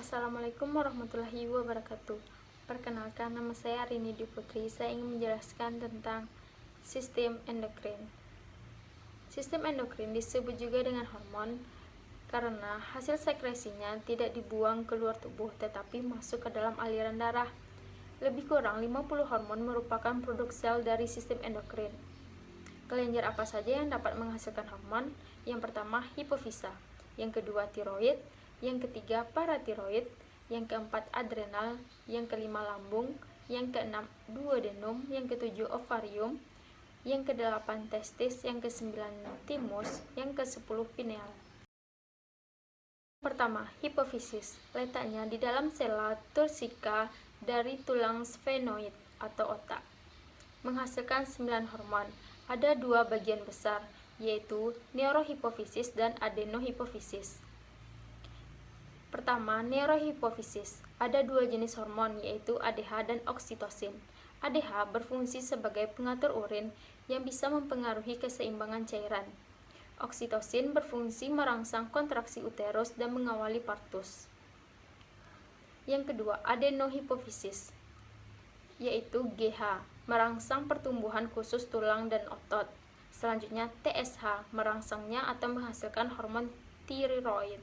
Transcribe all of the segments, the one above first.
Assalamualaikum warahmatullahi wabarakatuh. Perkenalkan, nama saya Arini Dwi. Saya ingin menjelaskan tentang sistem endokrin. Sistem endokrin disebut juga dengan hormon karena hasil sekresinya tidak dibuang keluar tubuh tetapi masuk ke dalam aliran darah. Lebih kurang 50 hormon merupakan produk sel dari sistem endokrin. Kelenjar apa saja yang dapat menghasilkan hormon? Yang pertama, hipofisa. Yang kedua, tiroid. Yang ketiga, paratiroid. Yang keempat, adrenal. Yang kelima, lambung. Yang keenam, duodenum. Yang ketujuh, ovarium. Yang kedelapan, testis. Yang kesembilan, timus. Yang kesepuluh, pineal. Pertama, hipofisis. Letaknya di dalam sela tursika dari tulang sphenoid atau otak. Menghasilkan 9 hormon. Ada dua bagian besar, yaitu neurohipofisis dan adenohipofisis. Pertama, neurohipofisis. Ada dua jenis hormon, yaitu ADH dan oksitosin. ADH berfungsi sebagai pengatur urin yang bisa mempengaruhi keseimbangan cairan. Oksitosin berfungsi merangsang kontraksi uterus dan mengawali partus. Yang kedua, adenohipofisis, yaitu GH, merangsang pertumbuhan khusus tulang dan otot. Selanjutnya, TSH, merangsangnya atau menghasilkan hormon tiroid.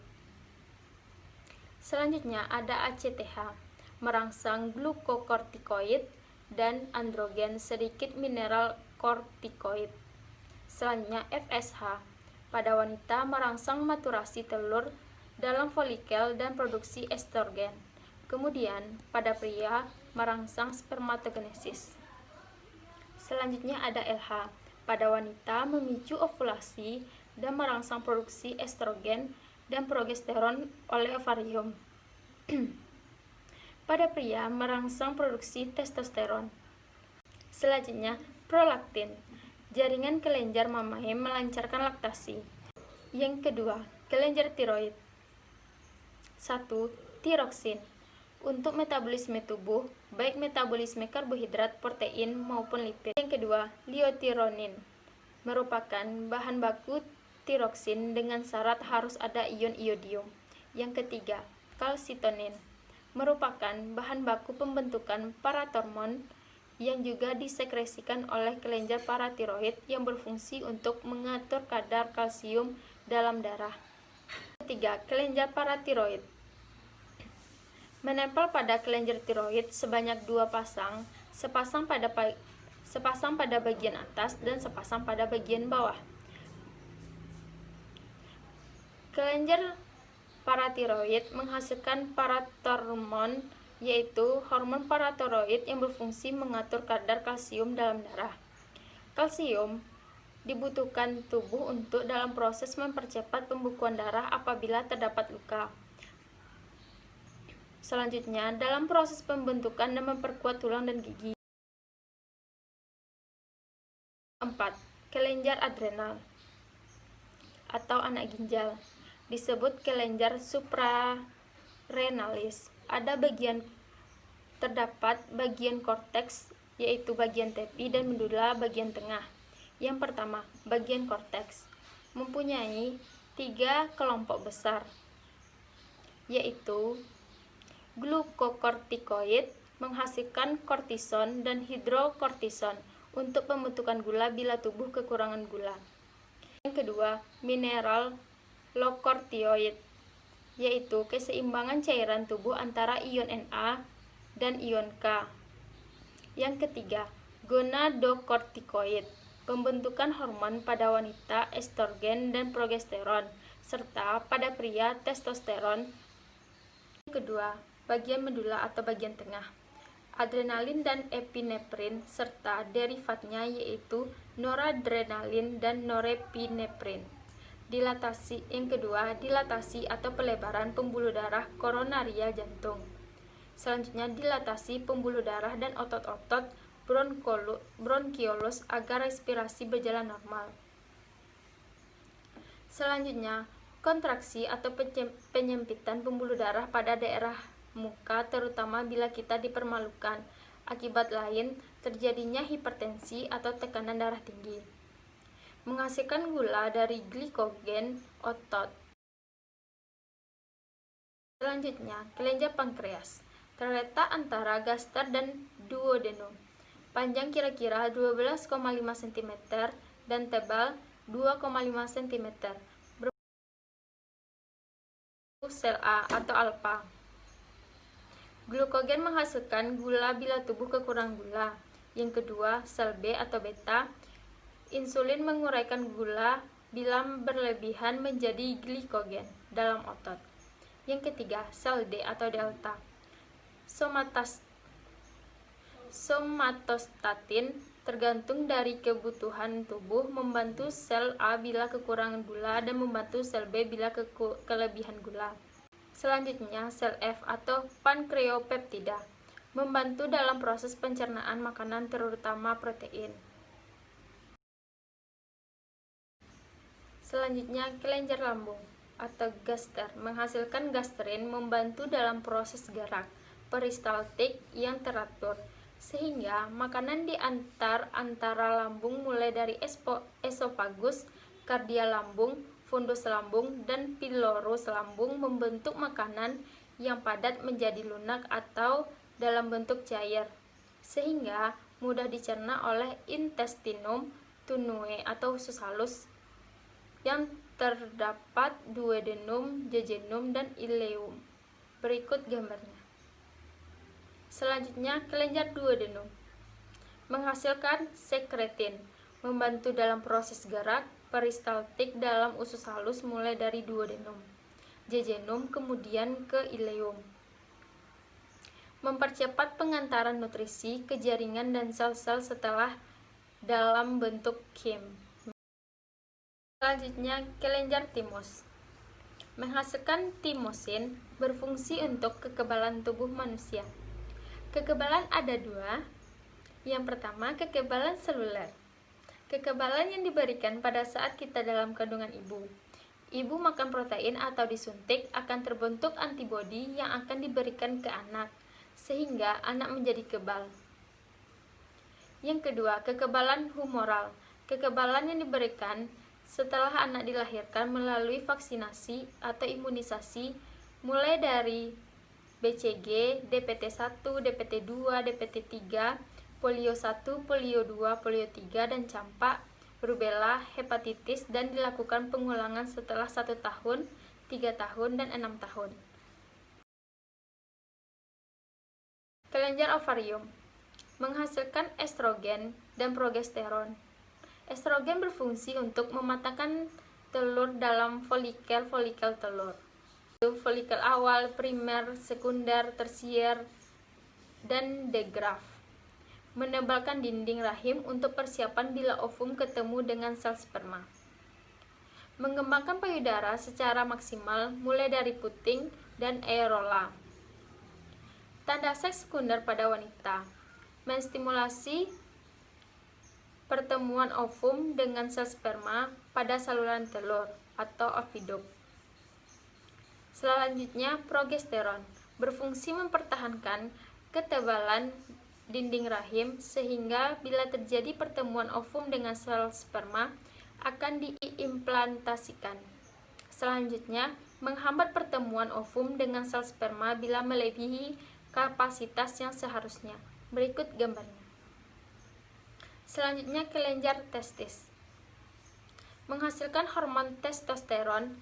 Selanjutnya ada ACTH, merangsang glukokortikoid dan androgen sedikit mineral kortikoid. Selanjutnya FSH, pada wanita merangsang maturasi telur dalam folikel dan produksi estrogen. Kemudian pada pria merangsang spermatogenesis. Selanjutnya ada LH, pada wanita memicu ovulasi dan merangsang produksi estrogen dan progesteron oleh ovarium. Pada pria merangsang produksi testosteron. Selanjutnya prolaktin, jaringan kelenjar mamae melancarkan laktasi. Yang kedua, kelenjar tiroid. 1. Tiroksin, untuk metabolisme tubuh, baik metabolisme karbohidrat, protein, maupun lipid. Yang kedua, liotironin, merupakan bahan baku tiroksin dengan syarat harus ada ion iodium. Yang ketiga, kalsitonin, merupakan bahan baku pembentukan paratormon yang juga disekresikan oleh kelenjar paratiroid yang berfungsi untuk mengatur kadar kalsium dalam darah. Ketiga, kelenjar paratiroid menempel pada kelenjar tiroid sebanyak 2 pasang, sepasang pada bagian atas dan sepasang pada bagian bawah. Kelenjar paratiroid menghasilkan paratormon, yaitu hormon paratiroid yang berfungsi mengatur kadar kalsium dalam darah. Kalsium dibutuhkan tubuh untuk dalam proses mempercepat pembekuan darah apabila terdapat luka. Selanjutnya, dalam proses pembentukan dan memperkuat tulang dan gigi. 4. Kelenjar adrenal atau anak ginjal, disebut kelenjar suprarenalis. Terdapat bagian korteks, yaitu bagian tepi, dan medula bagian tengah. Yang pertama, bagian korteks mempunyai 3 kelompok besar, yaitu glukokortikoid, menghasilkan kortison, dan hidrokortison untuk pembentukan gula bila tubuh kekurangan gula. Yang kedua, mineral lokortioid, yaitu keseimbangan cairan tubuh antara ion Na dan ion K. Yang ketiga, gonadokortikoid, pembentukan hormon pada wanita estrogen dan progesteron, serta pada pria testosteron. Yang kedua, bagian medula atau bagian tengah, adrenalin dan epinefrin serta derivatnya yaitu noradrenalin dan norepinefrin. Yang kedua, dilatasi atau pelebaran pembuluh darah koronaria jantung. Selanjutnya, dilatasi pembuluh darah dan otot-otot bronkiolus agar respirasi berjalan normal. Selanjutnya, kontraksi atau penyempitan pembuluh darah pada daerah muka, terutama bila kita dipermalukan. Akibat lain, terjadinya hipertensi atau tekanan darah tinggi. Menghasilkan gula dari glikogen otot. Selanjutnya, kelenjar pankreas terletak antara gaster dan duodenum. Panjang kira-kira 12,5 cm dan tebal 2,5 cm. Sel A atau alfa. Glukogen menghasilkan gula bila tubuh kekurangan gula. Yang kedua, sel B atau beta. Insulin menguraikan gula bila berlebihan menjadi glikogen dalam otot. Yang ketiga, sel D atau delta. Somatostatin tergantung dari kebutuhan tubuh, membantu sel A bila kekurangan gula dan membantu sel B bila kelebihan gula. Selanjutnya, sel F atau pankreopeptida membantu dalam proses pencernaan makanan terutama protein. Selanjutnya, kelenjar lambung atau gaster menghasilkan gastrin, membantu dalam proses gerak peristaltik yang teratur, sehingga makanan diantar antara lambung mulai dari esofagus, kardia lambung, fundus lambung, dan pilorus lambung membentuk makanan yang padat menjadi lunak atau dalam bentuk cair, sehingga mudah dicerna oleh intestinum tunue atau usus halus yang terdapat duodenum, jejunum, dan ileum. Berikut gambarnya. Selanjutnya, kelenjar duodenum menghasilkan sekretin, membantu dalam proses gerak peristaltik dalam usus halus mulai dari duodenum, jejunum, kemudian ke ileum. Mempercepat pengantaran nutrisi ke jaringan dan sel-sel setelah dalam bentuk heme. Selanjutnya, kelenjar timus menghasilkan timosin, berfungsi untuk kekebalan tubuh manusia. Kekebalan ada dua. Yang pertama, kekebalan seluler. Kekebalan yang diberikan pada saat kita dalam kandungan ibu. Ibu makan protein atau disuntik, akan terbentuk antibodi yang akan diberikan ke anak, sehingga anak menjadi kebal. Yang kedua, kekebalan humoral. Kekebalan yang diberikan setelah anak dilahirkan melalui vaksinasi atau imunisasi, mulai dari BCG, DPT1, DPT2, DPT3, polio 1, polio 2, polio 3, dan campak, rubella, hepatitis, dan dilakukan pengulangan setelah 1 tahun, 3 tahun, dan 6 tahun. Kelenjar ovarium menghasilkan estrogen dan progesteron. Estrogen berfungsi untuk mematangkan telur dalam folikel telur. Folikel awal, primer, sekunder, tersier, dan degraf. Menebalkan dinding rahim untuk persiapan bila ovum ketemu dengan sel sperma. Mengembangkan payudara secara maksimal mulai dari puting dan areola. Tanda seks sekunder pada wanita. Menstimulasi pertemuan ovum dengan sel sperma pada saluran telur atau oviduct. Selanjutnya, progesteron berfungsi mempertahankan ketebalan dinding rahim sehingga bila terjadi pertemuan ovum dengan sel sperma akan diimplantasikan. Selanjutnya, menghambat pertemuan ovum dengan sel sperma bila melebihi kapasitas yang seharusnya. Berikut gambarnya. Selanjutnya, kelenjar testis menghasilkan hormon testosteron,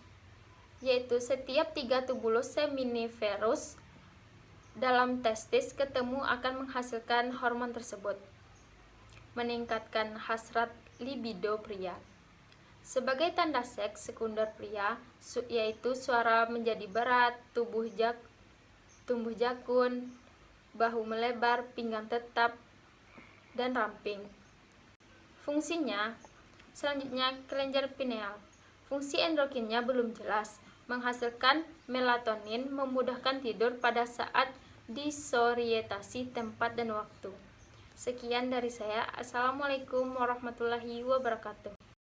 yaitu setiap 3 tubulus seminiferus dalam testis ketemu akan menghasilkan hormon tersebut, meningkatkan hasrat libido pria. Sebagai tanda seks sekunder pria, yaitu suara menjadi berat, tumbuh jakun, bahu melebar, pinggang tetap, dan ramping. Fungsinya, selanjutnya kelenjar pineal. Fungsi endokrinnya belum jelas, menghasilkan melatonin, memudahkan tidur pada saat disorientasi tempat dan waktu. Sekian dari saya. Assalamualaikum warahmatullahi wabarakatuh.